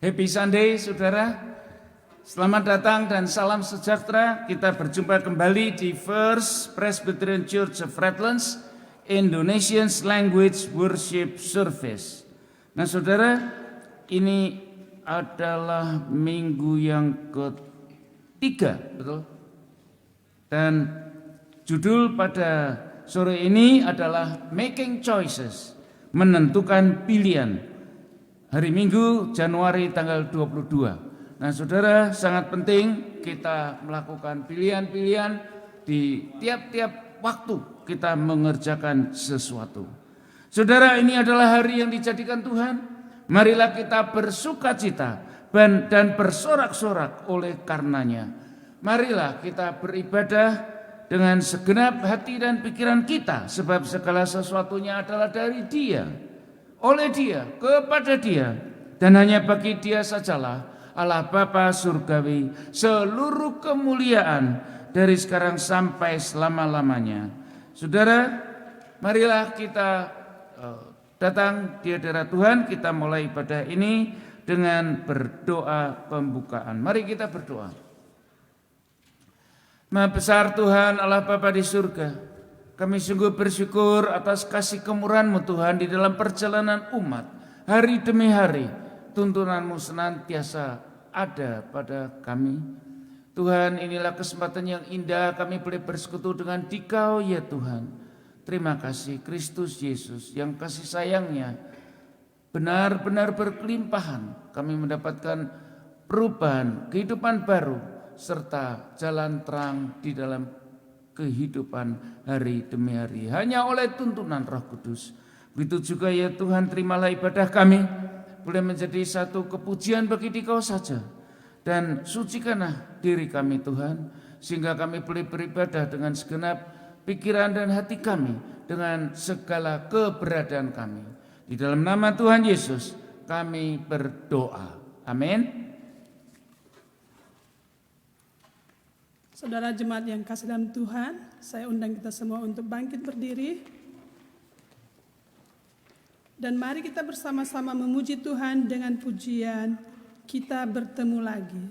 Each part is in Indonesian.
Happy Sunday saudara, selamat datang dan salam sejahtera. Kita berjumpa kembali di First Presbyterian Church of Redlands Indonesian Language Worship Service. Nah saudara, ini adalah minggu yang ketiga, betul? Dan judul pada sore ini adalah Making Choices, menentukan pilihan. Hari Minggu Januari tanggal 22. Nah saudara, sangat penting kita melakukan pilihan-pilihan di tiap-tiap waktu kita mengerjakan sesuatu. Saudara, ini adalah hari yang dijadikan Tuhan. Marilah kita bersukacita dan bersorak-sorak oleh karenanya. Marilah kita beribadah dengan segenap hati dan pikiran kita, sebab segala sesuatunya adalah dari Dia, oleh Dia, kepada Dia, dan hanya bagi Dia sajalah Allah Bapa Surgawi seluruh kemuliaan dari sekarang sampai selama-lamanya. Saudara, marilah kita datang di hadirat Tuhan. Kita mulai ibadah ini dengan berdoa pembukaan. Mari kita berdoa. Maha besar Tuhan Allah Bapa di surga, kami sungguh bersyukur atas kasih kemurahan-Mu Tuhan di dalam perjalanan umat. Hari demi hari tuntunan-Mu senantiasa ada pada kami. Tuhan, inilah kesempatan yang indah kami boleh bersekutu dengan Dikau ya Tuhan. Terima kasih Kristus Yesus yang kasih sayangnya benar-benar berkelimpahan. Kami mendapatkan perubahan, kehidupan baru, serta jalan terang di dalam kehidupan hari demi hari, hanya oleh tuntunan Roh Kudus. Begitu juga ya Tuhan, terimalah ibadah kami, boleh menjadi satu kepujian bagi Dikau saja. Dan sucikanlah diri kami Tuhan, sehingga kami boleh beribadah dengan segenap pikiran dan hati kami, dengan segala keberadaan kami. Di dalam nama Tuhan Yesus kami berdoa. Amin. Saudara jemaat yang kasih dalam Tuhan, saya undang kita semua untuk bangkit berdiri. Dan mari kita bersama-sama memuji Tuhan dengan pujian Kita Bertemu Lagi.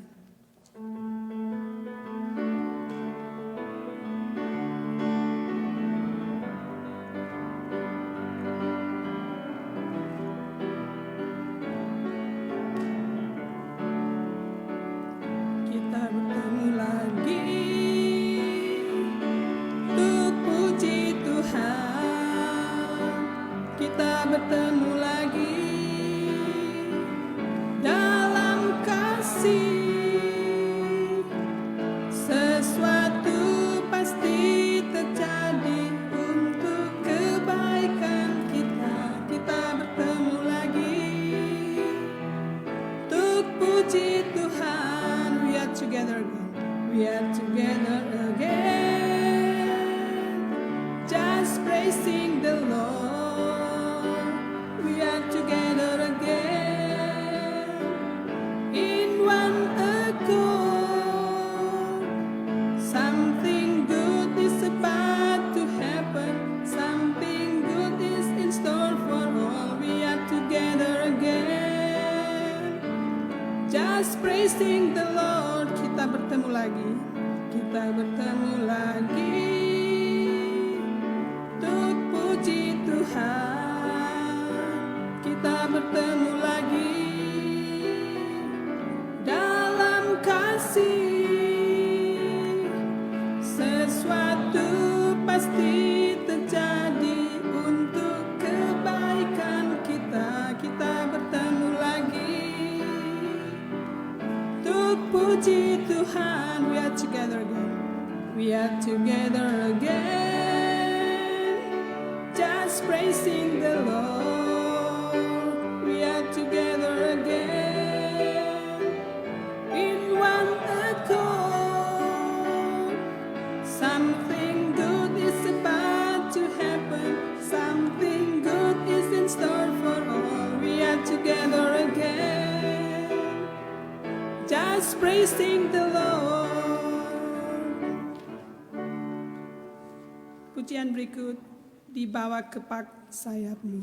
Pujian berikut dibawa kepak sayapmu.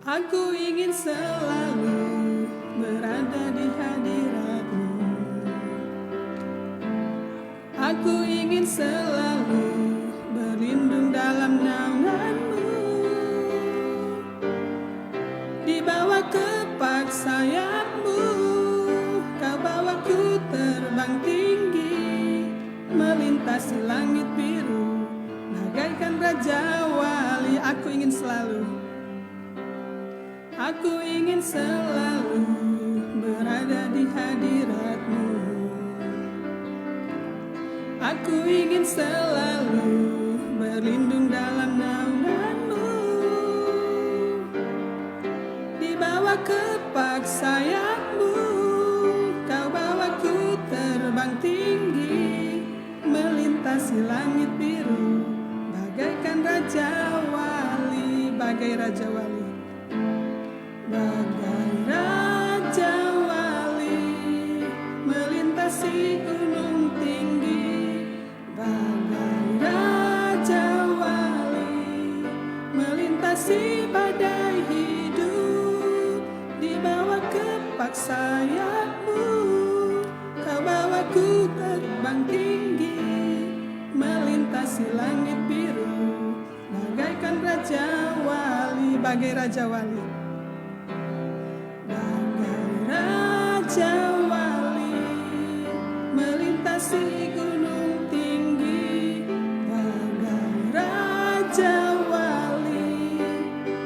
Aku ingin selalu berada di hadirat-Mu. Aku ingin selalu berlindung dalam naungan-Mu. Di bawah kepak sayap-Mu, Kau bawaku terbang tinggi, melintasi langit biru, bagaikan Raja Wali. Aku ingin selalu berada di hadirat-Mu. Aku ingin selalu berlindung dalam naungan-Mu. Di bawah kepak sayap-Mu, Kau bawaku terbang tinggi, melintasi langit biru, bagaikan Raja Wali, bagai Raja Wali. Bagai Raja Wali, melintasi gunung tinggi. Bagai Raja Wali, melintasi badai hidup. Di bawah kepak sayap-Mu, Kau bawaku terbang tinggi, melintasi langit biru, bagaikan Raja Wali, bagai Raja Wali. Raja Wali, melintasi gunung tinggi. Bagai Raja Wali,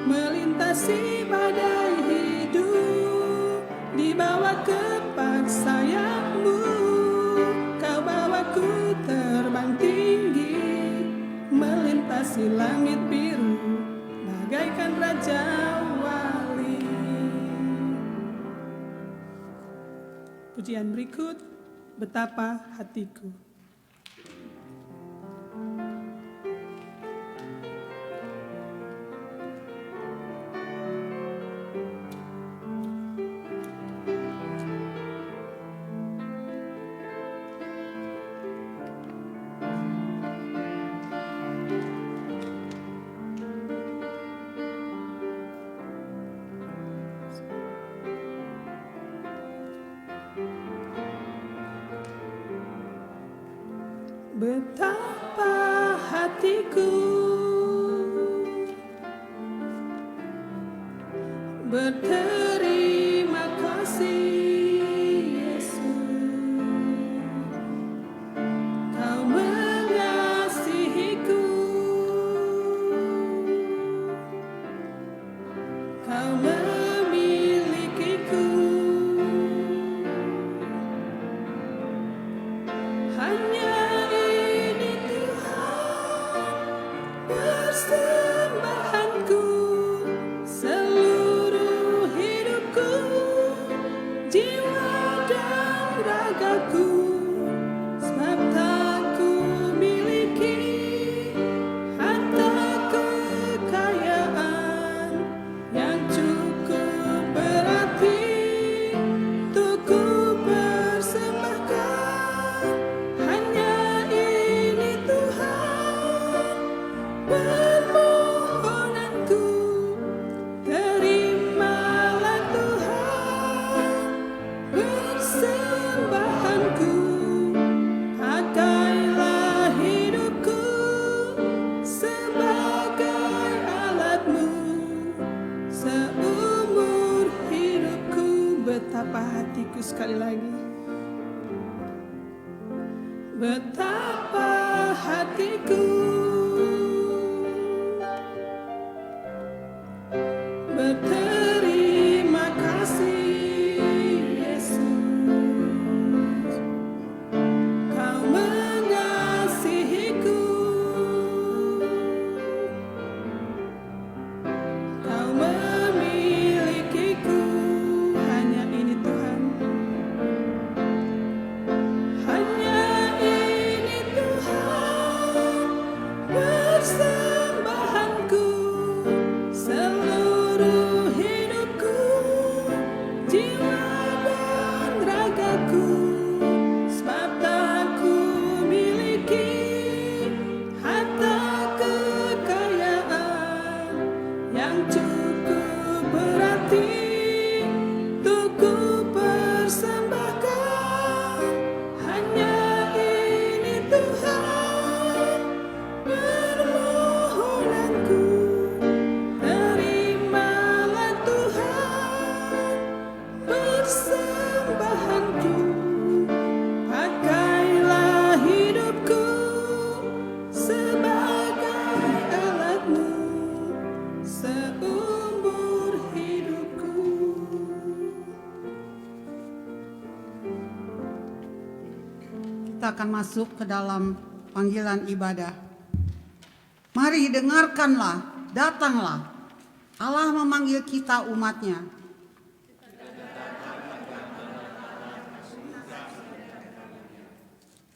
melintasi badai hidup. Di bawah kepak sayap-Mu, Kau bawaku terbang tinggi, melintasi langit biru, bagaikan Raja Wali. Pujian berikut, Betapa Hatiku. Betapa hatiku berterima kasih, Yesus. Kau mengasihiku, Kau memilikiku. Hanya persembahanku, seluruh hidupku, jiwa dan ragaku, sebab tak ku miliki harta kekayaan yang cukup berarti untuk ku persembahkan. Hanya ini Tuhan, permohonanku, terimalah Tuhan persembahanku. Pakailah hidupku sebagai alat-Mu seumur hidupku. Betapa hatiku, sekali lagi. Betapa hatiku berterima kasih, Yesus. Kau mengasihiku, Kau memilikiku. Hanya ini Tuhan, hanya ini Tuhan, persembahanku, seluruh hidupku, jiwa dan ragaku, sebab tak ku miliki harta kekayaan yang cukup kita akan masuk ke dalam panggilan ibadah. Mari dengarkanlah, datanglah. Allah memanggil kita umatnya.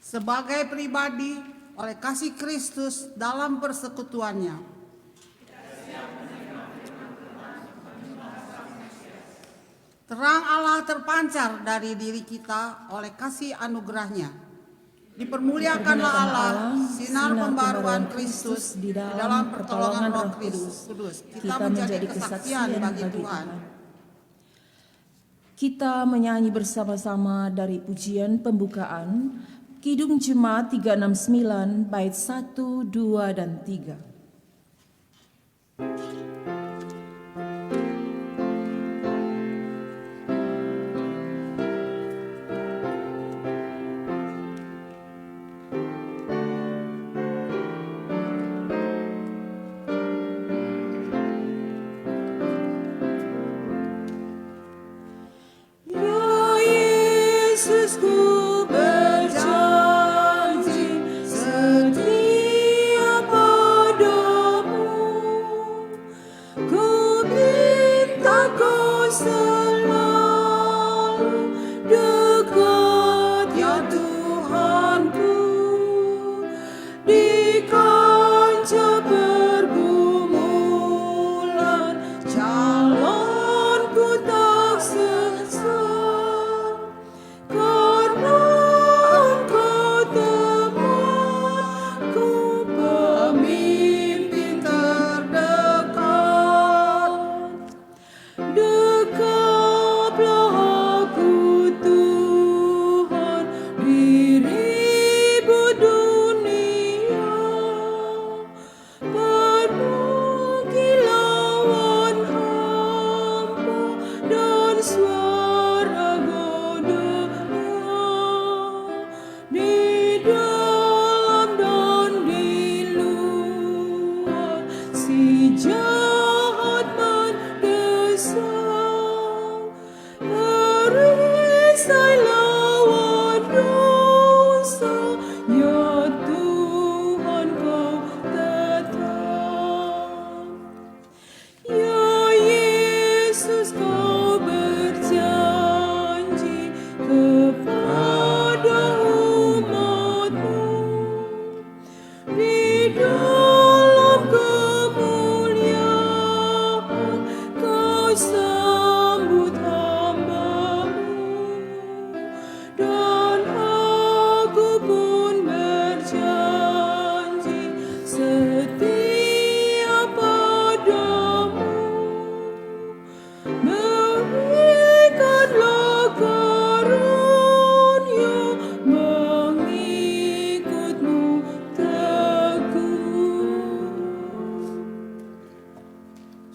Sebagai pribadi oleh kasih Kristus dalam persekutuannya. Terang Allah terpancar dari diri kita oleh kasih anugerahnya. Dipermuliakanlah Allah, sinar pembaruan Kristus di dalam pertolongan Roh Kudus. Kita menjadi kesaksian bagi Tuhan. Kita menyanyi bersama-sama dari pujian pembukaan Kidung Jemaat 369 bait 1, 2, dan 3.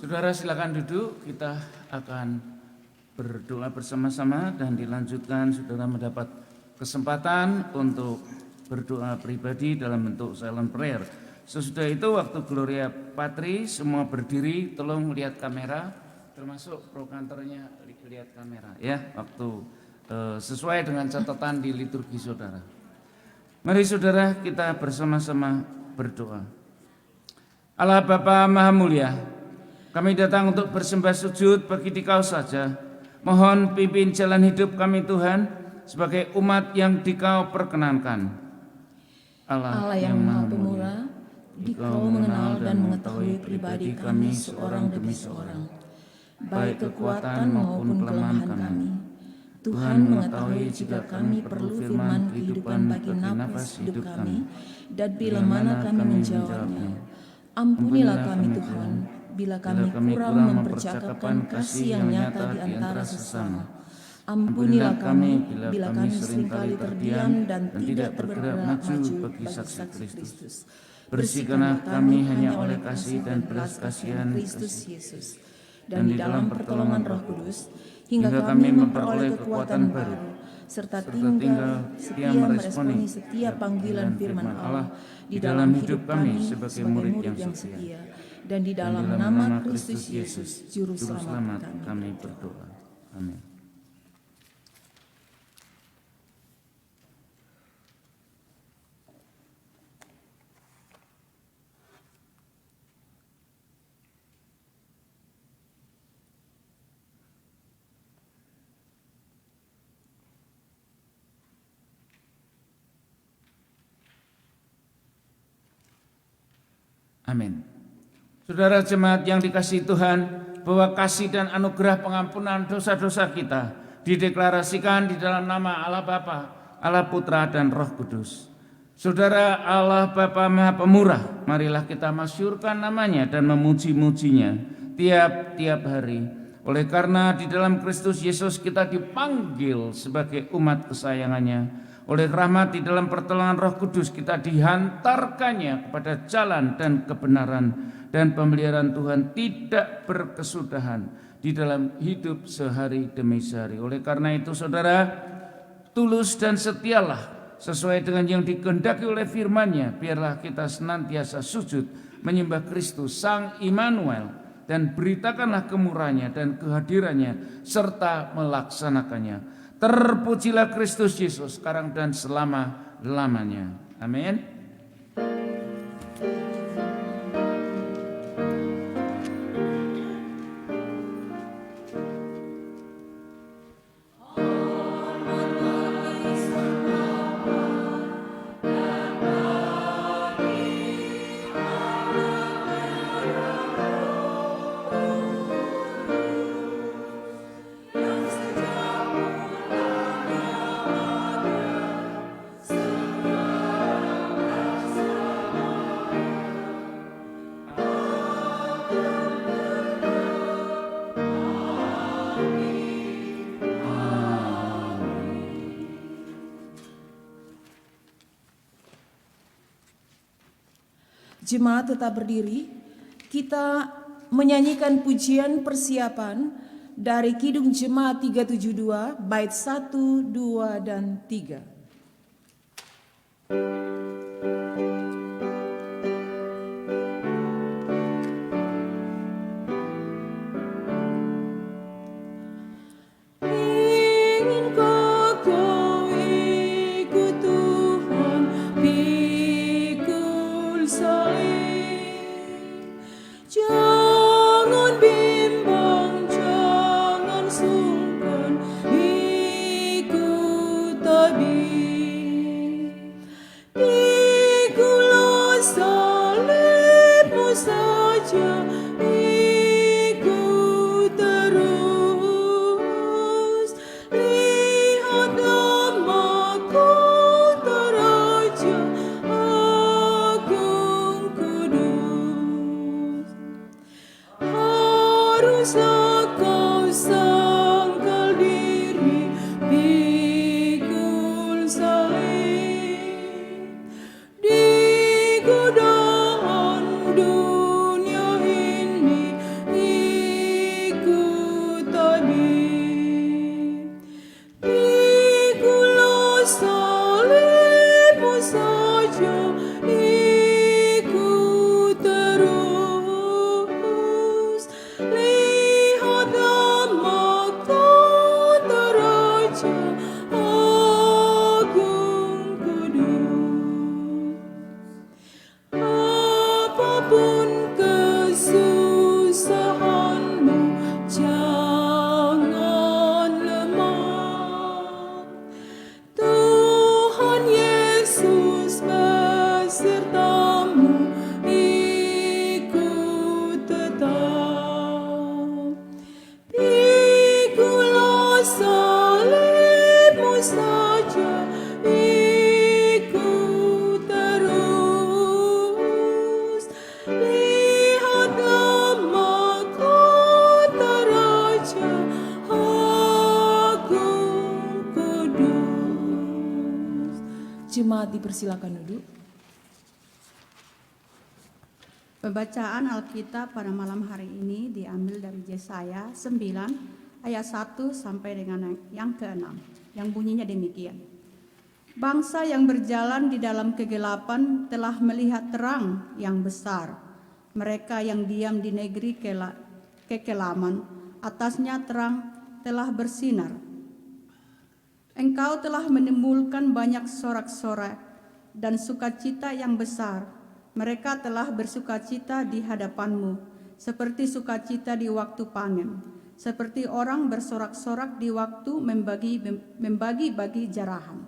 Saudara silakan duduk, kita akan berdoa bersama-sama dan dilanjutkan saudara mendapat kesempatan untuk berdoa pribadi dalam bentuk silent prayer. Sesudah itu waktu Gloria Patri semua berdiri, tolong lihat kamera, termasuk pro kantornya lihat kamera ya, waktu sesuai dengan catatan di liturgi saudara. Mari saudara kita bersama-sama berdoa. Allah Bapa Maha Mulia, kami datang untuk bersembah sujud bagi Dikau saja. Mohon pimpin jalan hidup kami Tuhan sebagai umat yang Dikau perkenankan. Allah yang Maha Pemurah, Dikau mengenal dan mengetahui pribadi kami seorang demi seorang, baik kekuatan maupun kelemahan kami. Tuhan mengetahui jika kami perlu firman kehidupan bagi nafas hidup kami, dan bila mana kami menjawabnya. Ampunilah kami Tuhan, bila kami kurang mempercakapkan kasih yang nyata di antara sesama. Ampunilah kami bila kami seringkali terdiam dan tidak bergerak maju bagi saksi Kristus. Bersihkanlah kami hanya oleh kasih dan belas kasihan Kristus Yesus. Dan di dalam pertolongan Roh Kudus, hingga kami memperoleh kekuatan baru, serta tinggal setia meresponi setiap panggilan firman Allah di dalam hidup kami sebagai murid yang setia. Dan di dalam nama Kristus Yesus, Juru Selamat kami berdoa. Amin. Amin. Saudara jemaat yang dikasihi Tuhan, bahwa kasih dan anugerah pengampunan dosa-dosa kita dideklarasikan di dalam nama Allah Bapa, Allah Putra dan Roh Kudus. Saudara, Allah Bapa Maha Pemurah, marilah kita masyhurkan namanya dan memuji-mujinya tiap-tiap hari. Oleh karena di dalam Kristus Yesus kita dipanggil sebagai umat kesayangannya. Oleh rahmat di dalam pertolongan Roh Kudus kita dihantarkannya kepada jalan dan kebenaran, dan pemeliharaan Tuhan tidak berkesudahan di dalam hidup sehari demi sehari. Oleh karena itu saudara, tulus dan setialah sesuai dengan yang dikehendaki oleh firman-Nya. Biarlah kita senantiasa sujud menyembah Kristus Sang Immanuel, dan beritakanlah kemurahan-Nya dan kehadiran-Nya serta melaksanakannya. Terpujilah Kristus Yesus sekarang dan selama-lamanya. Amin. Jemaat tetap berdiri, kita menyanyikan pujian persiapan dari Kidung Jemaat 372 bait 1, 2, dan 3. Jemaat dipersilakan duduk. Pembacaan Alkitab pada malam hari ini diambil dari Yesaya 9 ayat 1 sampai dengan yang ke-6, yang bunyinya demikian. Bangsa yang berjalan di dalam kegelapan telah melihat terang yang besar. Mereka yang diam di negeri kekelaman, atasnya terang telah bersinar. Engkau telah menimbulkan banyak sorak-sorai dan sukacita yang besar. Mereka telah bersukacita di hadapanmu, seperti sukacita di waktu panen, seperti orang bersorak-sorak di waktu membagi-bagi jarahan.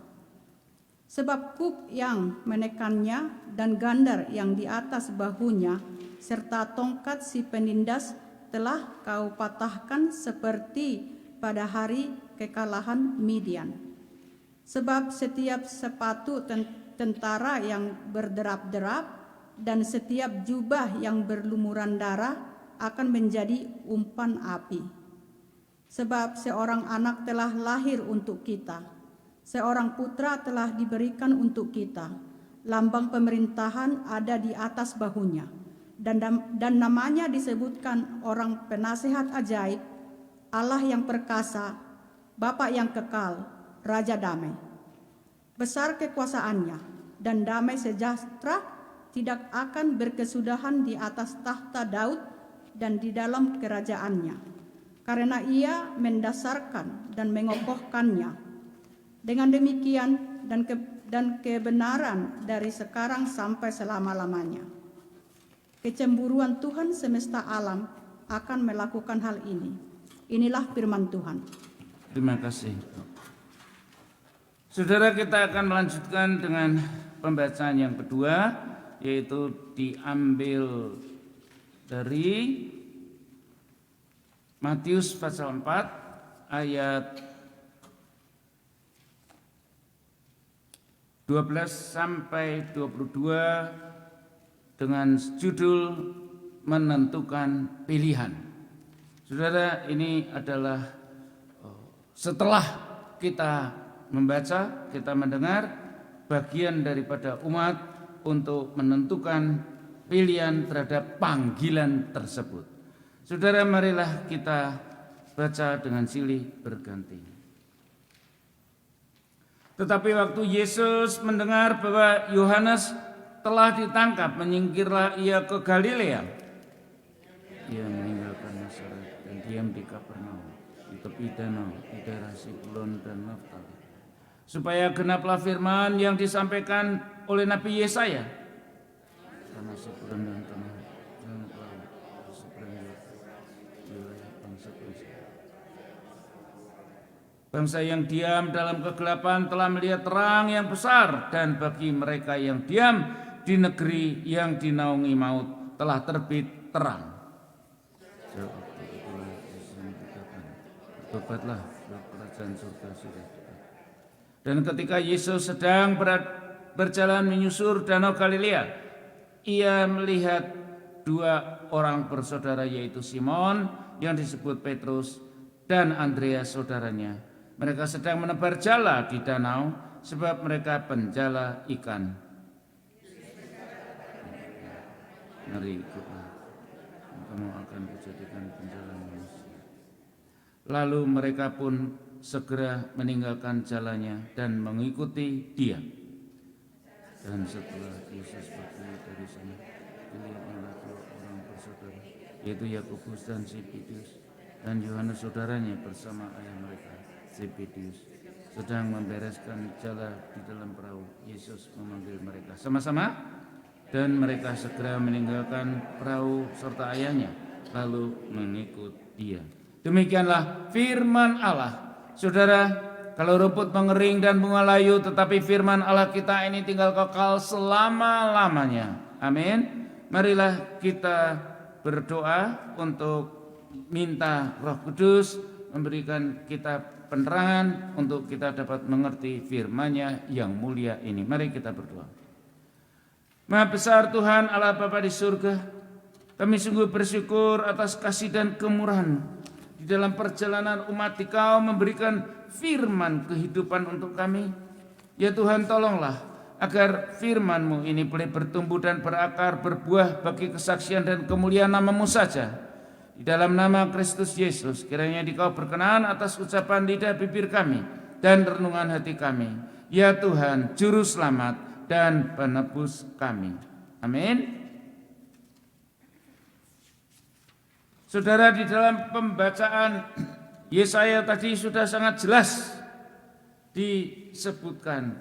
Sebab kuk yang menekannya dan gandar yang di atas bahunya, serta tongkat si penindas telah kau patahkan seperti pada hari kekalahan Midian. Sebab setiap sepatu tentara yang berderap-derap dan setiap jubah yang berlumuran darah akan menjadi umpan api. Sebab seorang anak telah lahir untuk kita, seorang putra telah diberikan untuk kita. Lambang pemerintahan ada di atas bahunya, dan namanya disebutkan orang penasihat ajaib, Allah yang perkasa, Bapa yang kekal, Raja damai. Besar kekuasaannya dan damai sejahtera tidak akan berkesudahan di atas tahta Daud dan di dalam kerajaannya, karena ia mendasarkan dan mengokohkannya dengan demikian dan kebenaran dari sekarang sampai selama-lamanya. Kecemburuan Tuhan semesta alam akan melakukan hal ini. Inilah firman Tuhan. Terima kasih. Saudara, kita akan melanjutkan dengan pembacaan yang kedua, yaitu diambil dari Matius pasal 4 ayat 12 sampai 22 dengan judul menentukan pilihan. Saudara, ini adalah setelah kita membaca, kita mendengar bagian daripada umat untuk menentukan pilihan terhadap panggilan tersebut. Saudara, marilah kita baca dengan silih berganti. Tetapi waktu Yesus mendengar bahwa Yohanes telah ditangkap, menyingkirlah ia ke Galilea. Ia meninggalkan Nazaret dan diam di Kapernaum, di tepi danau, di daerah Zebulon dan Naftali, supaya genaplah firman yang disampaikan oleh Nabi Yesaya. Tanah Zebulon dan tanah Naftali, seberang wilayah bangsa-bangsa. Bangsa yang diam dalam kegelapan telah melihat terang yang besar, dan bagi mereka yang diam di negeri yang dinaungi maut telah terbit terang. Bertobatlah, kerajaan surga sudah dekat. Dan ketika Yesus sedang berjalan menyusur danau Galilea, ia melihat dua orang bersaudara, yaitu Simon yang disebut Petrus dan Andreas saudaranya. Mereka sedang menebar jala di danau, sebab mereka penjala ikan. Mari ikutlah, kamu akan kujadikan penjala manusia. Lalu mereka pun segera meninggalkan jalannya dan mengikuti dia. Dan setelah Yesus pergi dari sana, dilihatnya dua orang bersaudara, yaitu Yakobus dan Zebedius, dan Yohanes saudaranya bersama ayah mereka Zebedius sedang membereskan jala di dalam perahu. Yesus memanggil mereka sama-sama, dan mereka segera meninggalkan perahu serta ayahnya, lalu mengikut dia. Demikianlah firman Allah. Saudara, kalau rumput mengering dan bunga layu, tetapi firman Allah kita ini tinggal kekal selama-lamanya. Amin. Marilah kita berdoa untuk minta Roh Kudus memberikan kita penerangan untuk kita dapat mengerti firman-Nya yang mulia ini. Mari kita berdoa. Maha besar Tuhan Allah Bapa di surga, kami sungguh bersyukur atas kasih dan kemurahan di dalam perjalanan umat Kau memberikan firman kehidupan untuk kami. Ya Tuhan, tolonglah agar firman-Mu ini boleh bertumbuh dan berakar, berbuah bagi kesaksian dan kemuliaan nama-Mu saja. Di dalam nama Kristus Yesus, kiranya Dikau berkenan atas ucapan lidah bibir kami dan renungan hati kami. Ya Tuhan, Juru Selamat dan penebus kami. Amin. Saudara, di dalam pembacaan Yesaya tadi sudah sangat jelas disebutkan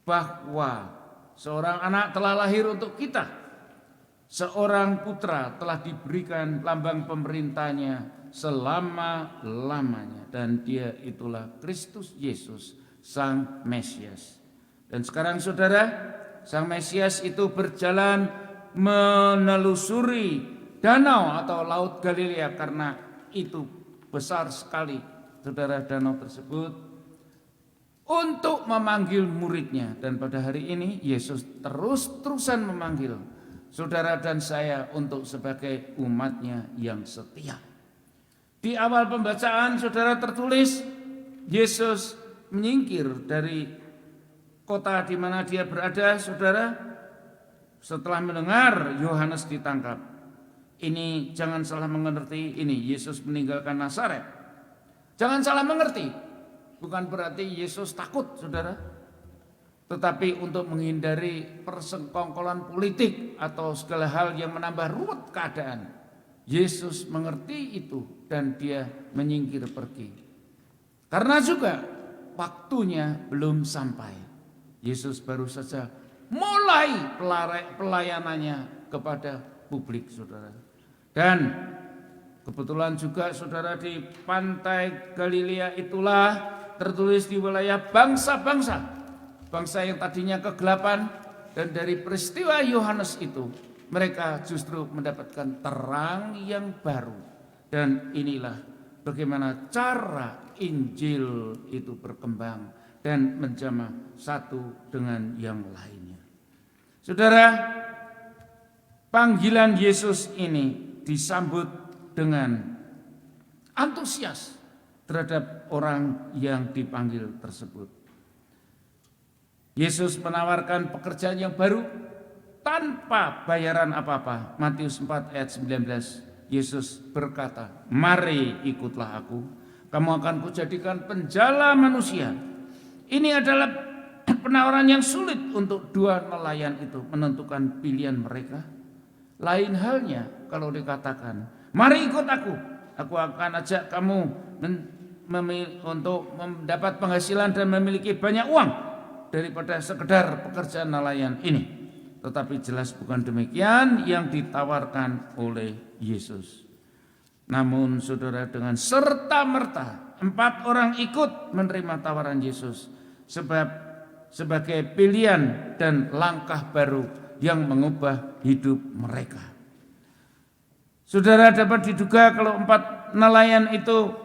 bahwa seorang anak telah lahir untuk kita, seorang putra telah diberikan lambang pemerintahnya selama-lamanya, dan dia itulah Kristus Yesus, Sang Mesias. Dan sekarang saudara, Sang Mesias itu berjalan menelusuri danau atau Laut Galilea, karena itu besar sekali, saudara, danau tersebut, untuk memanggil muridnya. Dan pada hari ini Yesus terus-terusan memanggil saudara dan saya untuk sebagai umatnya yang setia. Di awal pembacaan, saudara, tertulis Yesus menyingkir dari kota di mana dia berada, saudara, setelah mendengar Yohanes ditangkap. Ini jangan salah mengerti, ini Yesus meninggalkan Nazaret. Jangan salah mengerti, bukan berarti Yesus takut, saudara, tetapi untuk menghindari persekongkolan politik atau segala hal yang menambah ruwet keadaan. Yesus mengerti itu dan dia menyingkir pergi. Karena juga waktunya belum sampai. Yesus baru saja mulai pelayanannya kepada publik, saudara. Dan kebetulan juga, saudara, di pantai Galilea itulah tertulis di wilayah bangsa-bangsa. Bangsa yang tadinya kegelapan, dan dari peristiwa Yohanes itu mereka justru mendapatkan terang yang baru. Dan inilah bagaimana cara Injil itu berkembang dan menjamah satu dengan yang lainnya. Saudara, panggilan Yesus ini disambut dengan antusias terhadap orang yang dipanggil tersebut. Yesus menawarkan pekerjaan yang baru tanpa bayaran apa-apa. Matius 4 ayat 19, Yesus berkata, "Mari ikutlah aku, kamu akan kujadikan penjala manusia." Ini adalah penawaran yang sulit untuk dua nelayan itu menentukan pilihan mereka. Lain halnya kalau dikatakan, "Mari ikut aku akan ajak kamu untuk mendapat penghasilan dan memiliki banyak uang daripada sekedar pekerjaan nelayan ini." Tetapi jelas bukan demikian yang ditawarkan oleh Yesus. Namun, saudara, dengan serta-merta 4 orang ikut menerima tawaran Yesus sebagai pilihan dan langkah baru yang mengubah hidup mereka. Saudara, dapat diduga kalau 4 nelayan itu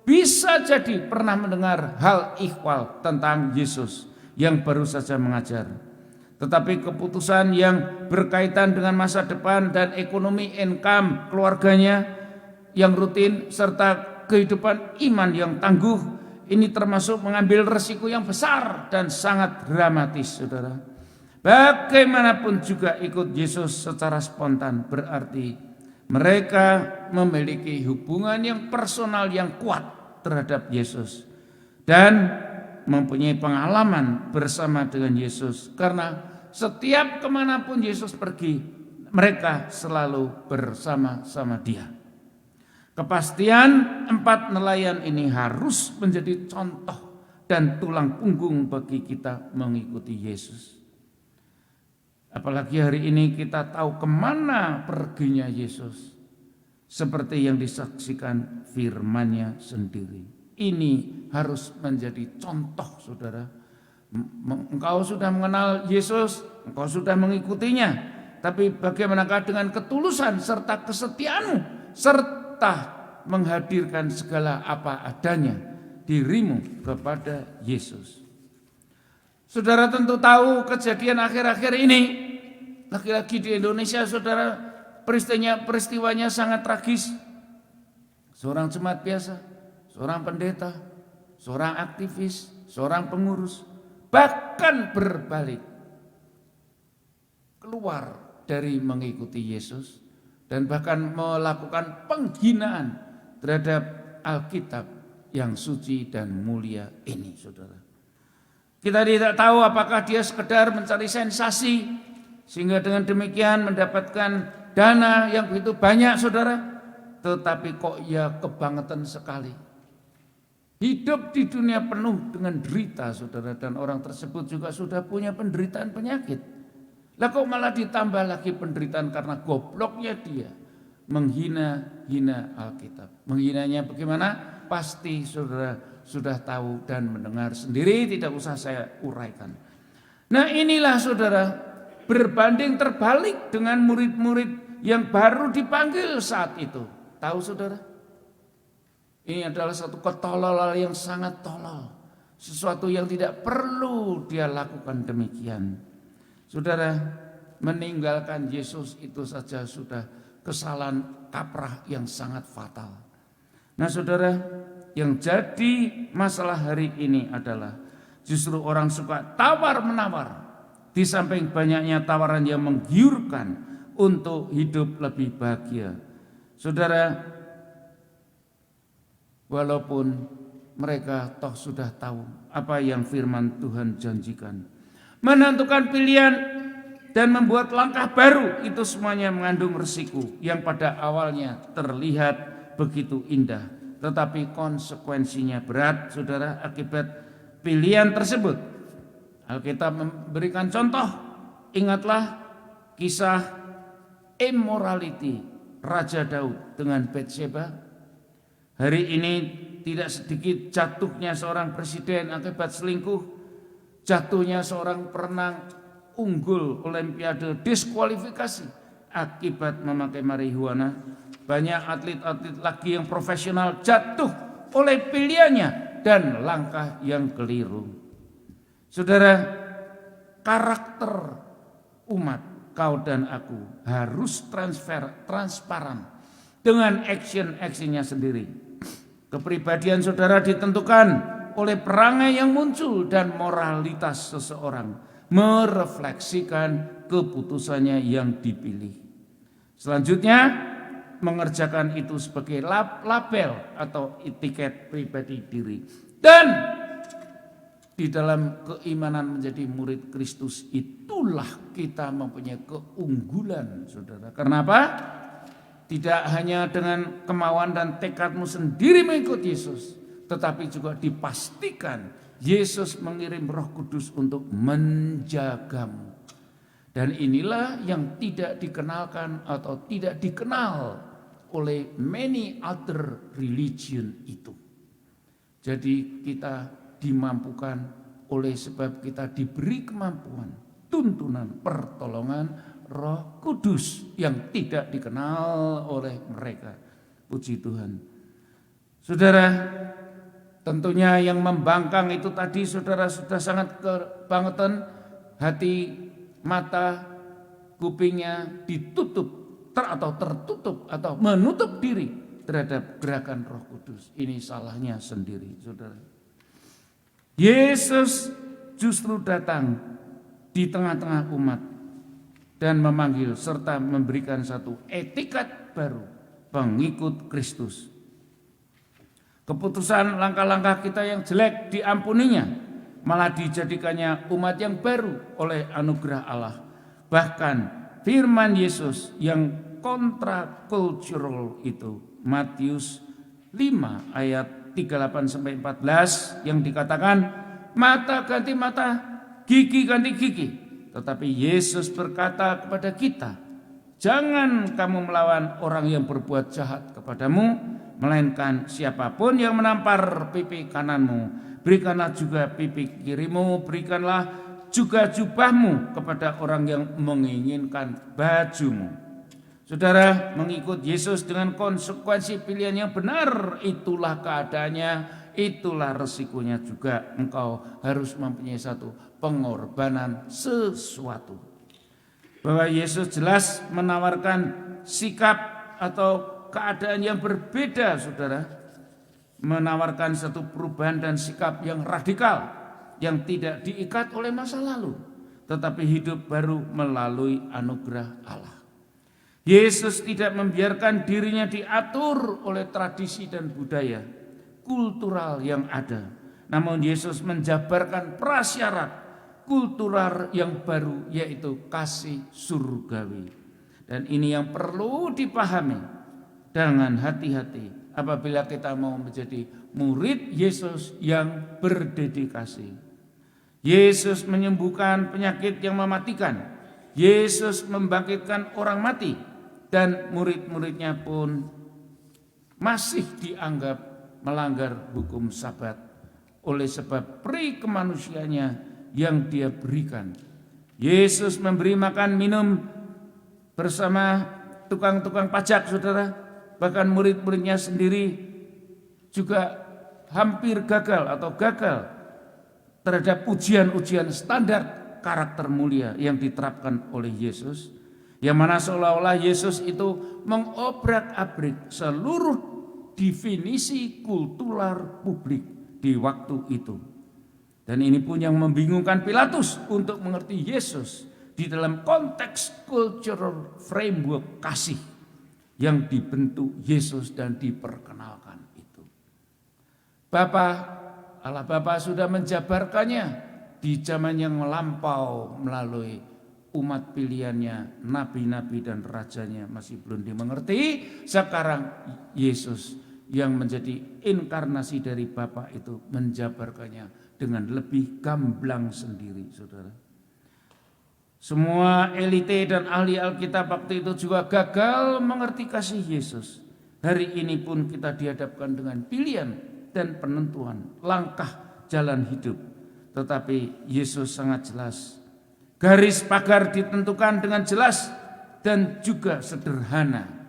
bisa jadi pernah mendengar hal ihwal tentang Yesus yang baru saja mengajar. Tetapi keputusan yang berkaitan dengan masa depan dan ekonomi income keluarganya yang rutin serta kehidupan iman yang tangguh, ini termasuk mengambil resiko yang besar dan sangat dramatis, saudara. Bagaimanapun juga ikut Yesus secara spontan berarti mereka memiliki hubungan yang personal yang kuat terhadap Yesus dan mempunyai pengalaman bersama dengan Yesus, karena setiap kemanapun Yesus pergi, mereka selalu bersama-sama dia. Kepastian 4 nelayan ini harus menjadi contoh dan tulang punggung bagi kita mengikuti Yesus. Apalagi hari ini kita tahu kemana perginya Yesus, seperti yang disaksikan firman-Nya sendiri. Ini harus menjadi contoh, saudara. Engkau sudah mengenal Yesus, engkau sudah mengikutinya, tapi bagaimanakah dengan ketulusan serta kesetiaanmu, serta menghadirkan segala apa adanya dirimu kepada Yesus? Saudara tentu tahu kejadian akhir-akhir ini, lagi-lagi di Indonesia, saudara, peristiwanya sangat tragis. Seorang jemaat biasa, seorang pendeta, seorang aktivis, seorang pengurus, bahkan berbalik keluar dari mengikuti Yesus dan bahkan melakukan penghinaan terhadap Alkitab yang suci dan mulia ini, saudara. Kita tidak tahu apakah dia sekedar mencari sensasi sehingga dengan demikian mendapatkan dana yang begitu banyak, saudara, tetapi kok ya kebangetan sekali. Hidup di dunia penuh dengan derita, saudara, dan orang tersebut juga sudah punya penderitaan penyakit. Lah kok malah ditambah lagi penderitaan karena gobloknya dia menghina Alkitab. Menghinanya bagaimana? Pasti saudara sudah tahu dan mendengar sendiri, tidak usah saya uraikan. Nah inilah saudara, berbanding terbalik dengan murid-murid yang baru dipanggil saat itu. Tahu saudara? Ini adalah satu ketololan yang sangat tolol. Sesuatu yang tidak perlu dia lakukan demikian. Saudara, meninggalkan Yesus itu saja sudah kesalahan kaprah yang sangat fatal. Nah saudara, yang jadi masalah hari ini adalah justru orang suka tawar-menawar. Di samping banyaknya tawaran yang menggiurkan untuk hidup lebih bahagia. Saudara, walaupun mereka toh sudah tahu apa yang firman Tuhan janjikan, menentukan pilihan dan membuat langkah baru, itu semuanya mengandung resiko yang pada awalnya terlihat begitu indah, tetapi konsekuensinya berat, saudara, akibat pilihan tersebut. Alkitab memberikan contoh, ingatlah kisah immorality Raja Daud dengan Bathsheba. Hari ini tidak sedikit jatuhnya seorang presiden akibat selingkuh, jatuhnya seorang perenang unggul olimpiade diskualifikasi akibat memakai marihuana. Banyak atlet-atlet lagi yang profesional jatuh oleh pilihannya dan langkah yang keliru. Saudara, karakter umat kau dan aku harus transparan dengan action-actionnya sendiri. Kepribadian saudara ditentukan oleh perangai yang muncul dan moralitas seseorang merefleksikan keputusannya yang dipilih. Selanjutnya, mengerjakan itu sebagai label atau etiket pribadi diri. Dan di dalam keimanan menjadi murid Kristus itulah kita mempunyai keunggulan, saudara. Kenapa? Tidak hanya dengan kemauan dan tekadmu sendiri mengikuti Yesus, tetapi juga dipastikan Yesus mengirim Roh Kudus untuk menjagamu. Dan inilah yang tidak dikenalkan atau tidak dikenal oleh many other religion itu. Jadi kita dimampukan oleh sebab kita diberi kemampuan, tuntunan, pertolongan Roh Kudus yang tidak dikenal oleh mereka. Puji Tuhan. Saudara, tentunya yang membangkang itu tadi saudara sudah sangat kebangetan, hati, mata, kupingnya ditutup atau tertutup atau menutup diri terhadap gerakan Roh Kudus. Ini salahnya sendiri, saudara. Yesus justru datang di tengah-tengah umat dan memanggil serta memberikan satu etiket baru, pengikut Kristus. Keputusan langkah-langkah kita yang jelek diampuninya, malah dijadikannya umat yang baru oleh anugerah Allah. Bahkan firman Yesus yang kontrakultural itu, Matius 5 ayat 38-14 yang dikatakan mata ganti mata, gigi ganti gigi. Tetapi Yesus berkata kepada kita, jangan kamu melawan orang yang berbuat jahat kepadamu, melainkan siapapun yang menampar pipi kananmu, berikanlah juga pipi kirimu, berikanlah juga jubahmu kepada orang yang menginginkan bajumu. Saudara, mengikut Yesus dengan konsekuensi pilihan yang benar, itulah keadaannya, itulah resikonya juga. Engkau harus mempunyai satu pengorbanan sesuatu. Bahwa Yesus jelas menawarkan sikap atau keadaan yang berbeda, saudara. Menawarkan satu perubahan dan sikap yang radikal, yang tidak diikat oleh masa lalu, tetapi hidup baru melalui anugerah Allah. Yesus tidak membiarkan dirinya diatur oleh tradisi dan budaya kultural yang ada. Namun Yesus menjabarkan prasyarat kultural yang baru, yaitu kasih surgawi. Dan ini yang perlu dipahami dengan hati-hati apabila kita mau menjadi murid Yesus yang berdedikasi. Yesus menyembuhkan penyakit yang mematikan. Yesus membangkitkan orang mati. Dan murid-muridnya pun masih dianggap melanggar hukum Sabat. Oleh sebab peri kemanusiaannya yang Dia berikan. Yesus memberi makan minum bersama tukang-tukang pajak, saudara. Bahkan murid-muridnya sendiri juga hampir gagal terhadap ujian-ujian standar karakter mulia yang diterapkan oleh Yesus, yang mana seolah-olah Yesus itu mengobrak-abrik seluruh definisi kultural publik di waktu itu. Dan ini pun yang membingungkan Pilatus untuk mengerti Yesus di dalam konteks cultural framework kasih yang dibentuk Yesus dan diperkenalkan itu. Allah Bapa sudah menjabarkannya di zaman yang melampau melalui umat pilihannya, nabi-nabi dan rajanya masih belum dimengerti. Sekarang Yesus yang menjadi inkarnasi dari Bapa itu menjabarkannya dengan lebih gamblang sendiri, saudara. Semua elite dan ahli Alkitab waktu itu juga gagal mengerti kasih Yesus. Hari ini pun kita dihadapkan dengan pilihan dan penentuan langkah jalan hidup. Tetapi Yesus sangat jelas. Garis pagar ditentukan dengan jelas dan juga sederhana.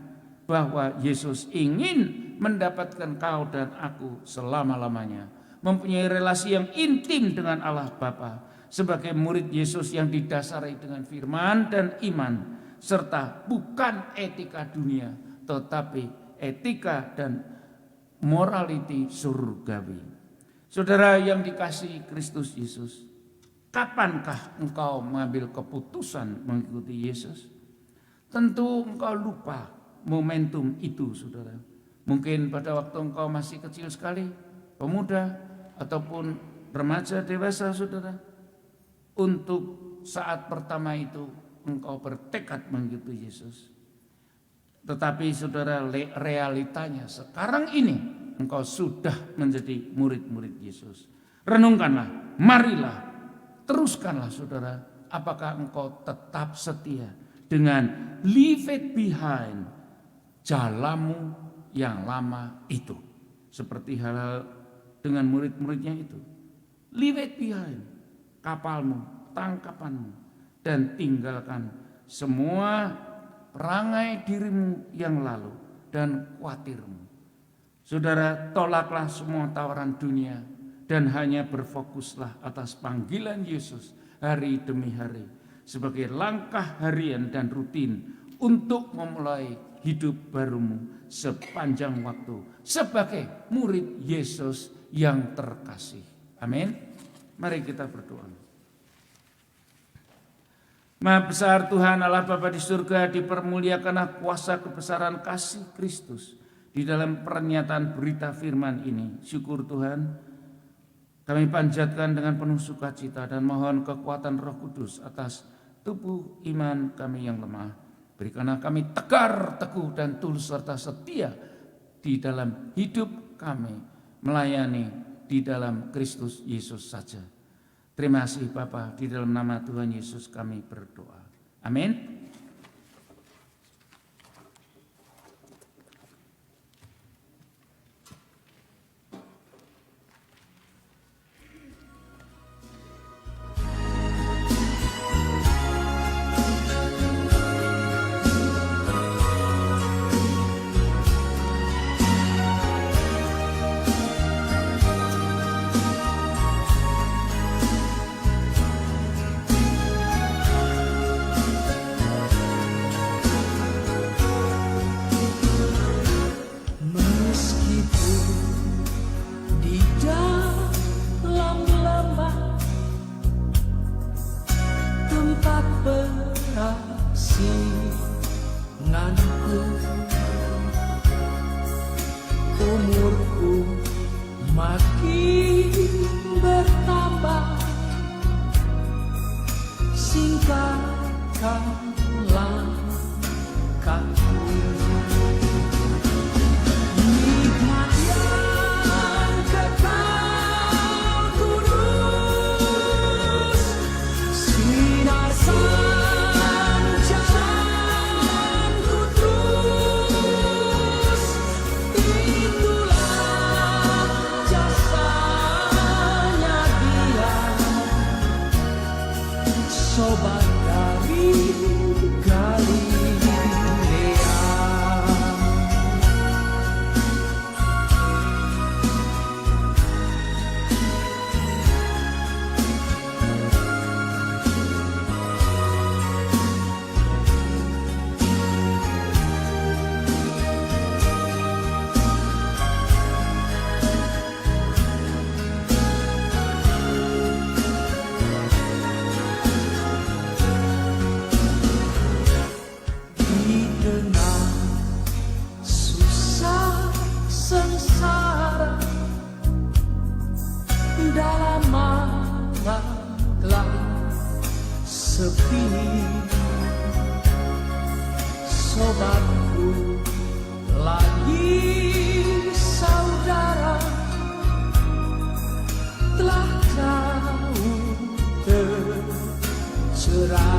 Bahwa Yesus ingin mendapatkan kau dan aku selama-lamanya. Mempunyai relasi yang intim dengan Allah Bapa. Sebagai murid Yesus yang didasari dengan firman dan iman. Serta bukan etika dunia, tetapi etika dan morality surgawi. Saudara yang dikasihi Kristus Yesus, kapankah engkau mengambil keputusan mengikuti Yesus? Tentu engkau lupa momentum itu, saudara. Mungkin pada waktu engkau masih kecil sekali, pemuda ataupun remaja dewasa, saudara. Untuk saat pertama itu engkau bertekad mengikuti Yesus. Tetapi saudara, realitanya sekarang ini engkau sudah menjadi murid-murid Yesus. Renungkanlah, marilah, teruskanlah saudara. Apakah engkau tetap setia dengan leave it behind jalanmu yang lama itu. Seperti hal dengan murid-muridnya itu. Leave it behind. Kapalmu, tangkapanmu, dan tinggalkan semua perangai dirimu yang lalu dan khawatirmu. Saudara, tolaklah semua tawaran dunia dan hanya berfokuslah atas panggilan Yesus hari demi hari sebagai langkah harian dan rutin untuk memulai hidup barumu sepanjang waktu sebagai murid Yesus yang terkasih. Amin. Mari kita berdoa. Maha besar Tuhan Allah Bapa di surga, dipermuliakanlah kuasa kebesaran kasih Kristus di dalam pernyataan berita firman ini. Syukur Tuhan, kami panjatkan dengan penuh sukacita dan mohon kekuatan Roh Kudus atas tubuh iman kami yang lemah. Berikanlah kami tegar, teguh dan tulus serta setia di dalam hidup kami melayani di dalam Kristus Yesus saja. Terima kasih Bapa, di dalam nama Tuhan Yesus kami berdoa. Amin. sepi. Sobatku lagi saudara telah jauh tercerai.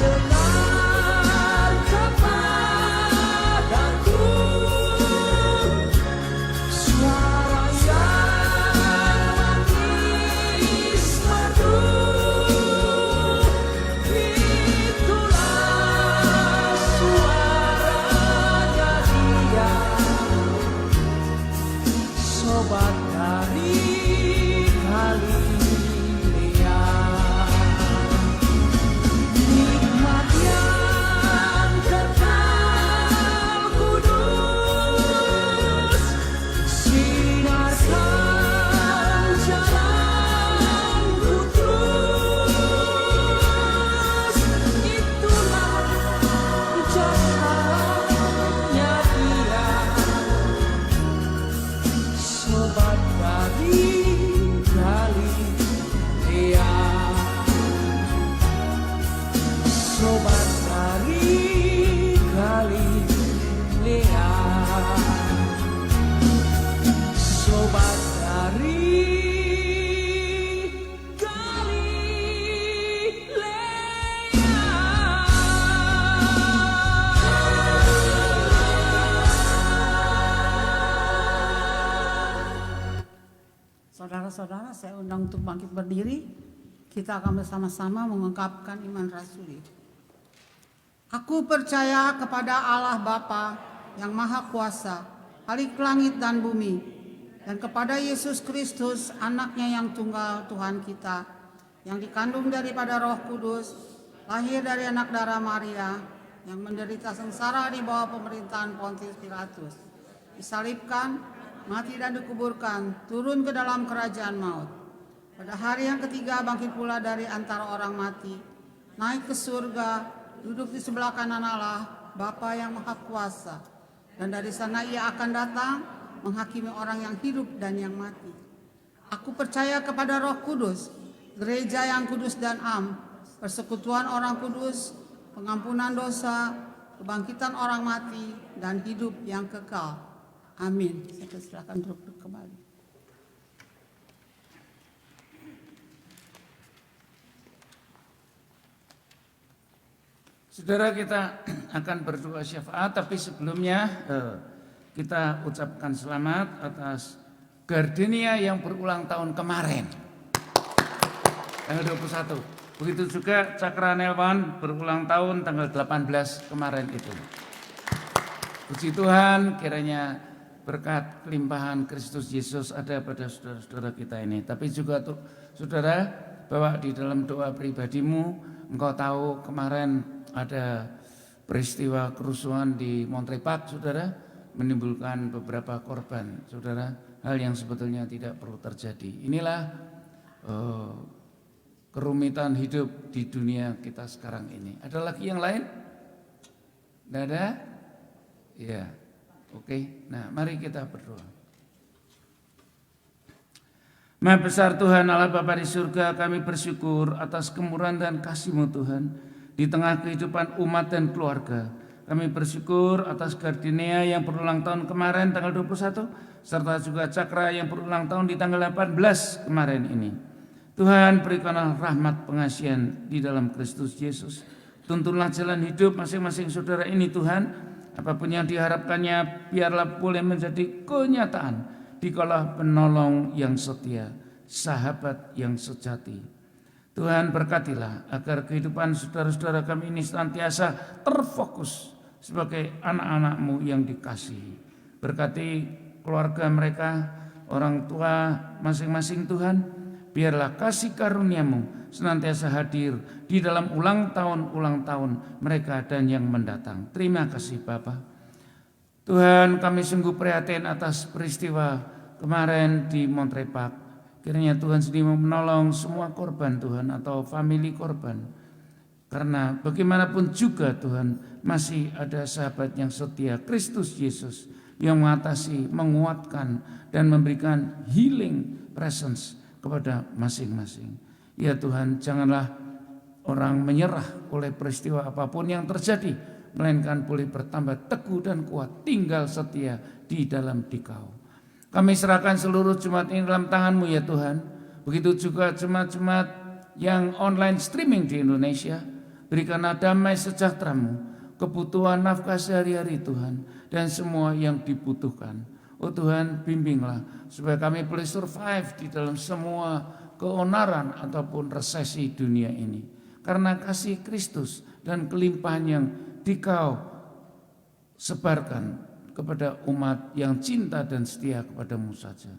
Dengar kepadaku suara yang manis merdu. Itulah suaranya dia, sobat dari Galilea. Nikmat yang kekal kudus, sinarkan jalanku terus. Itulah jasanya dia, sobat dari Galilea. Sobat dari Galilea. Sobat dari Saudara-saudara, saya undang untuk bangkit berdiri. Kita akan bersama-sama mengungkapkan iman rasuli. Aku percaya kepada Allah Bapa yang Maha Kuasa, Khalik langit dan bumi, dan kepada Yesus Kristus, anaknya yang tunggal Tuhan kita, yang dikandung daripada Roh Kudus, lahir dari anak darah Maria, yang menderita sengsara di bawah pemerintahan Pontius Pilatus, disalibkan, mati dan dikuburkan, turun ke dalam kerajaan maut. Pada hari yang ketiga bangkit pula dari antara orang mati, naik ke surga, duduk di sebelah kanan Allah, Bapa yang Maha Kuasa. Dan dari sana ia akan datang menghakimi orang yang hidup dan yang mati. Aku percaya kepada Roh Kudus, gereja yang kudus dan am, persekutuan orang kudus, pengampunan dosa, kebangkitan orang mati, dan hidup yang kekal. Amin. Saya persilakan duduk kembali. Saudara, kita akan berdoa syafaat, tapi sebelumnya kita ucapkan selamat atas Gardenia yang berulang tahun kemarin, tanggal 21. Begitu juga Cakra Nelwan berulang tahun tanggal 18 kemarin itu. Puji Tuhan, kiranya berkat limpahan Kristus Yesus ada pada saudara-saudara kita ini. Tapi juga untuk saudara, bahwa di dalam doa pribadimu, engkau tahu kemarin ada peristiwa kerusuhan di Montrepak, saudara, menimbulkan beberapa korban, saudara, hal yang sebetulnya tidak perlu terjadi. Inilah kerumitan hidup di dunia kita sekarang ini. Ada lagi yang lain? Tidak ada? Ya, oke. Nah, mari kita berdoa. Maha besar Tuhan Allah Bapa di surga, kami bersyukur atas kemurahan dan kasih-Mu Tuhan di tengah kehidupan umat dan keluarga. Kami bersyukur atas Gardenia yang berulang tahun kemarin tanggal 21, serta juga Cakra yang berulang tahun di tanggal 18 kemarin ini. Tuhan, berikanlah rahmat pengasihan di dalam Kristus Yesus. Tuntunlah jalan hidup masing-masing saudara ini Tuhan. Apapun yang diharapkannya biarlah boleh menjadi kenyataan dikalah penolong yang setia, sahabat yang sejati. Tuhan, berkatilah agar kehidupan saudara-saudara kami ini senantiasa terfokus sebagai anak-anak-Mu yang dikasihi. Berkati keluarga mereka, orang tua masing-masing Tuhan. Biarlah kasih karunia-Mu senantiasa hadir di dalam ulang tahun mereka dan yang mendatang. Terima kasih Bapa. Tuhan, kami sungguh prihatin atas peristiwa kemarin di Montrepak. Kiranya Tuhan sendiri menolong semua korban Tuhan atau famili korban. Karena bagaimanapun juga Tuhan masih ada sahabat yang setia, Kristus Yesus, yang mengatasi, menguatkan dan memberikan healing presence kepada masing-masing. Ya Tuhan, janganlah orang menyerah oleh peristiwa apapun yang terjadi, melainkan boleh bertambah teguh dan kuat, tinggal setia di dalam Dikau. Kami serahkan seluruh jemaat ini dalam tangan-Mu ya Tuhan. Begitu juga jemaat-jemaat yang online streaming di Indonesia. Berikanlah damai sejahtera-Mu, kebutuhan nafkah sehari-hari Tuhan, dan semua yang dibutuhkan. Oh Tuhan, bimbinglah supaya kami boleh survive di dalam semua keonaran ataupun resesi dunia ini. Karena kasih Kristus dan kelimpahan yang Dikau sebarkan kepada umat yang cinta dan setia kepadamu saja.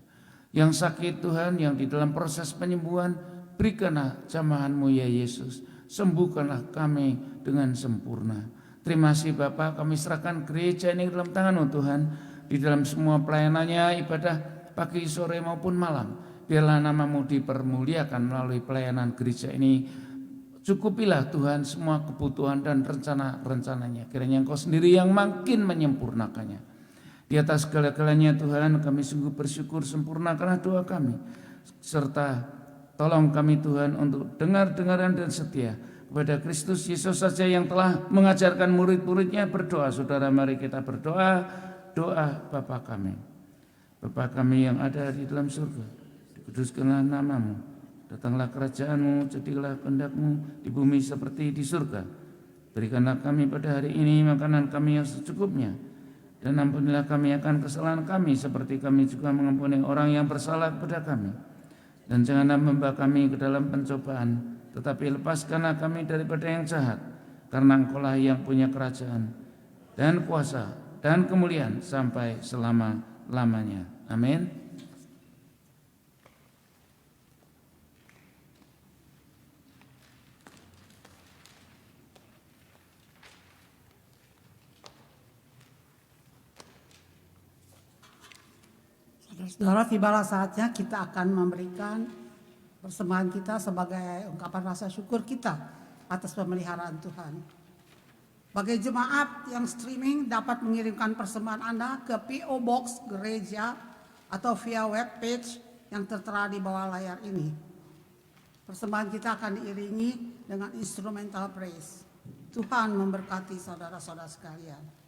Yang sakit Tuhan, yang di dalam proses penyembuhan, berikanlah jamahan-Mu ya Yesus. Sembuhkanlah kami dengan sempurna. Terima kasih Bapa, kami serahkan gereja ini dalam tangan-Mu Tuhan. Di dalam semua pelayanannya, ibadah pagi, sore maupun malam. Biarlah nama-Mu dipermuliakan melalui pelayanan gereja ini. Cukupilah Tuhan semua kebutuhan dan rencana-rencananya. Kiranya Engkau sendiri yang makin menyempurnakannya. Di atas segala-galanya Tuhan, kami sungguh bersyukur, sempurnakanlah doa kami. Serta tolong kami Tuhan untuk dengar-dengaran dan setia kepada Kristus Yesus saja yang telah mengajarkan murid-muridnya berdoa. Saudara, mari kita berdoa. Doa Bapa kami. Bapa kami yang ada di dalam surga, dikuduskanlah nama-Mu. Datanglah kerajaan-Mu, jadilah kehendak-Mu di bumi seperti di surga. Berikanlah kami pada hari ini makanan kami yang secukupnya. Dan ampunilah kami akan kesalahan kami, seperti kami juga mengampuni orang yang bersalah kepada kami. Dan janganlah membawa kami ke dalam pencobaan, tetapi lepaskanlah kami daripada yang jahat. Karena Engkau-lah yang punya kerajaan dan kuasa dan kemuliaan sampai selama-lamanya. Amin. Saudara, tibalah saatnya kita akan memberikan persembahan kita sebagai ungkapan rasa syukur kita atas pemeliharaan Tuhan. Bagi jemaat yang streaming dapat mengirimkan persembahan Anda ke PO Box Gereja atau via web page yang tertera di bawah layar ini. Persembahan kita akan diiringi dengan instrumental praise. Tuhan memberkati saudara-saudara sekalian.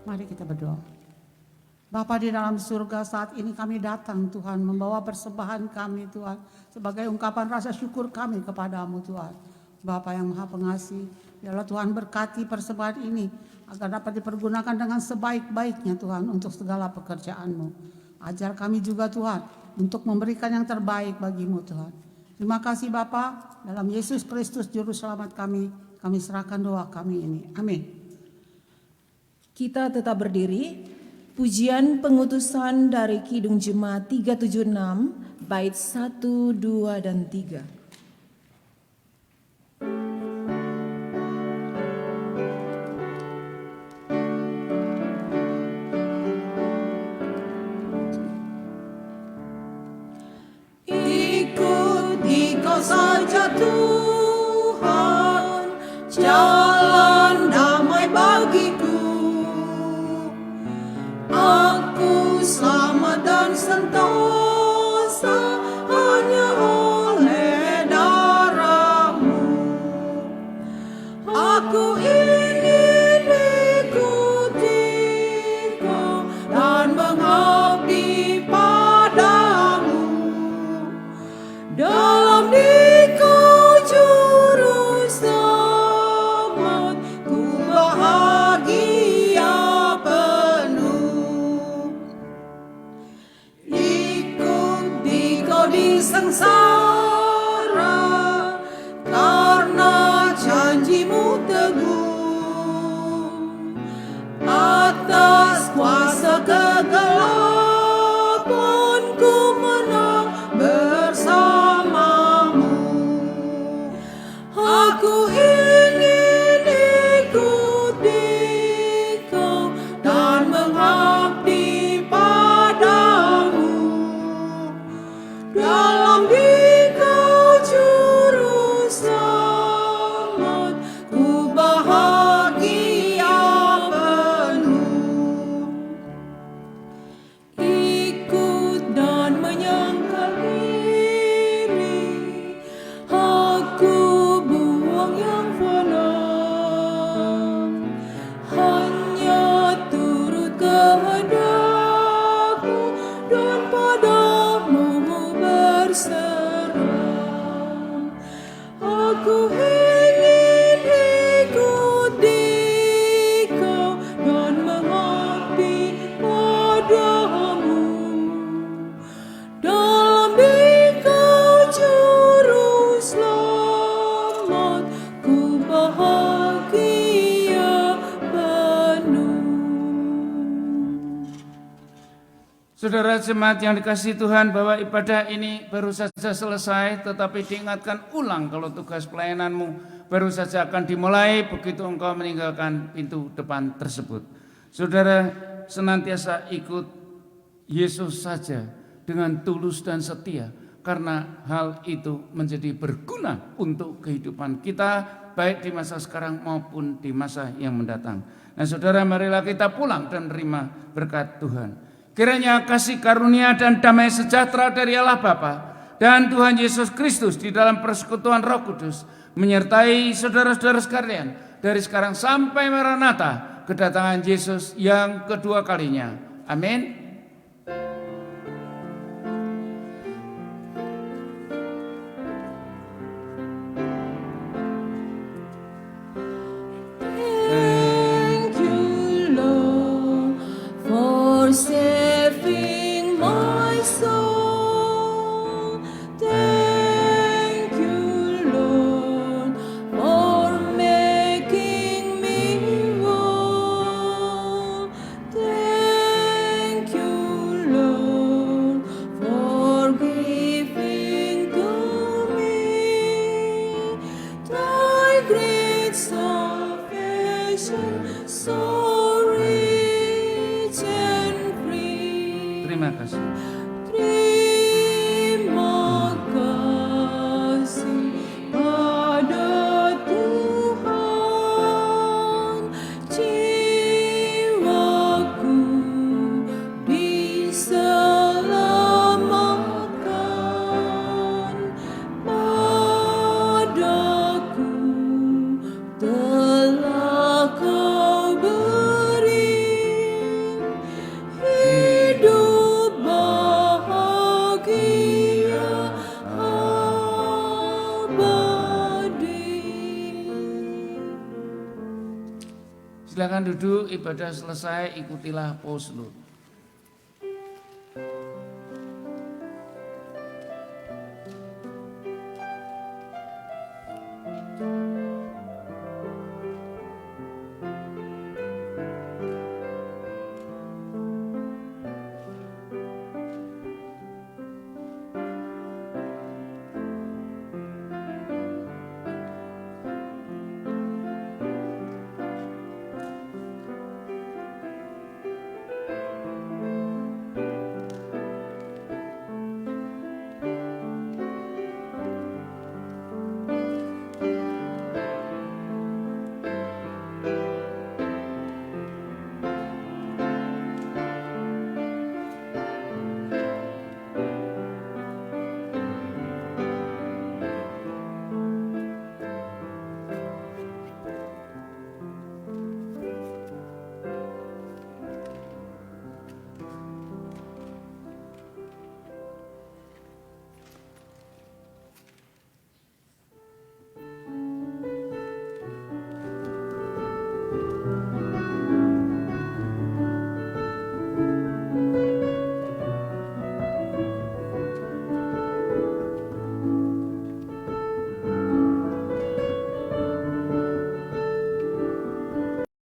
Mari kita berdoa. Bapa di dalam surga, saat ini kami datang Tuhan, membawa persembahan kami Tuhan, sebagai ungkapan rasa syukur kami kepadamu Tuhan. Bapa yang Maha Pengasih, biarlah Tuhan berkati persembahan ini, agar dapat dipergunakan dengan sebaik-baiknya Tuhan, untuk segala pekerjaan-Mu. Ajar kami juga Tuhan, untuk memberikan yang terbaik bagi-Mu Tuhan. Terima kasih Bapa, dalam Yesus Kristus Juru Selamat kami serahkan doa kami ini. Amin. Kita tetap berdiri. Pujian pengutusan dari Kidung Jemaat 376, bait 1, 2, dan 3. Ikuti Kau saja Tuhan, jalan damai bagiku. Aku selamat dan sentosa hanya oleh darah-Mu. Aku ingin ikuti Kau dan mengabdi padamu. Dalam Dikau Juru Selamat, ku bahagia penuh. Ikuti Kau di sengsara, karena janji-Mu teguh. Atas kuasa kegelapan ku menang bersama-Mu. Aku ingin ikuti Kau dan mengabdi padamu. Dalam Dikau Juru Selamat, ku bahagia penuh. Ikut dan menyangkal diri, aku buang yang fana, hanya turut kehendak-Mu dan padamu berserah. Aku ingin ikuti Kau dan mengabdi padamu. Dalam Dikau Juru Selamat, ku bahagia penuh. Saudara jemaat yang dikasihi Tuhan, bahwa ibadah ini baru saja selesai, tetapi diingatkan ulang kalau tugas pelayananmu baru saja akan dimulai begitu engkau meninggalkan pintu depan tersebut. Saudara senantiasa ikut Yesus saja dengan tulus dan setia, karena hal itu menjadi berguna untuk kehidupan kita, baik di masa sekarang maupun di masa yang mendatang. Nah saudara, marilah kita pulang dan terima berkat Tuhan. Kiranya kasih karunia dan damai sejahtera dari Allah Bapa dan Tuhan Yesus Kristus di dalam persekutuan Roh Kudus menyertai saudara-saudara sekalian dari sekarang sampai Maranatha, kedatangan Yesus yang kedua kalinya. Amin. Thank you, Lord, for saving my soul. Thank you, Lord, for making me whole. Thank you, silakan duduk, ibadah selesai, ikutilah Paulus.